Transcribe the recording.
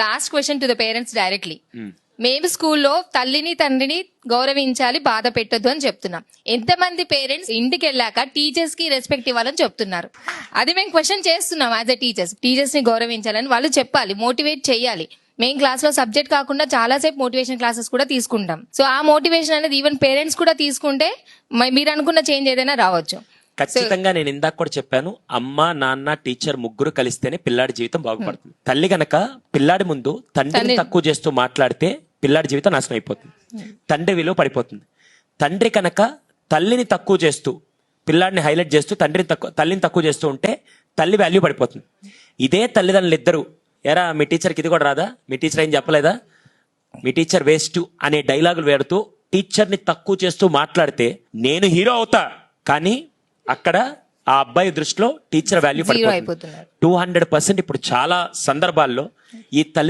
Last question to the parents directly. మేము స్కూల్లో తల్లిని తండ్రిని గౌరవించాలి, బాధ పెట్టొద్దు అని చెప్తున్నాం. ఎంతమంది పేరెంట్స్ ఇంటికి వెళ్ళాక టీచర్స్ కి రెస్పెక్ట్ ఇవ్వాలని చెప్తున్నారు? అది మేము క్వశ్చన్ చేస్తున్నాం. యాజ్ ఎ టీచర్స్ ని గౌరవించాలని వాళ్ళు చెప్పాలి, మోటివేట్ చేయాలి. మెయిన్ క్లాస్ లో సబ్జెక్ట్ కాకుండా చాలా సేపు మోటివేషన్ క్లాసెస్ కూడా తీసుకుంటాం. సో ఆ మోటివేషన్ అనేది ఈవెన్ పేరెంట్స్ కూడా తీసుకుంటే మీరు అనుకున్న చేంజ్ ఏదైనా రావచ్చు. ఖచ్చితంగా నేను ఇందాక కూడా చెప్పాను, అమ్మ నాన్న టీచర్ ముగ్గురు కలిస్తేనే పిల్లాడి జీవితం బాగుపడుతుంది. తల్లి గనక పిల్లాడి ముందు తండ్రిని తక్కువ చేస్తూ మాట్లాడితే పిల్లాడి జీవితం నాశనం అయిపోతుంది, తండ్రి విలువ పడిపోతుంది. తండ్రి కనుక తల్లిని తక్కువ చేస్తూ పిల్లాడిని హైలైట్ చేస్తూ తల్లిని తక్కువ చేస్తూ ఉంటే తల్లి వాల్యూ పడిపోతుంది. ఇదే తల్లిదండ్రులు ఇద్దరు, ఎరా మీ టీచర్కి ఇది కూడా రాదా, మీ టీచర్ ఏం చెప్పలేదా, మీ టీచర్ వేస్ట్ అనే డైలాగులు వేడుతూ టీచర్ని తక్కువ చేస్తూ మాట్లాడితే నేను హీరో అవుతా, కానీ అక్కడ ఆ అబ్బాయి దృష్టిలో టీచర్ వాల్యూ పడిపోతుంది. 200% ఇప్పుడు చాలా సందర్భాల్లో ఈ తల్లి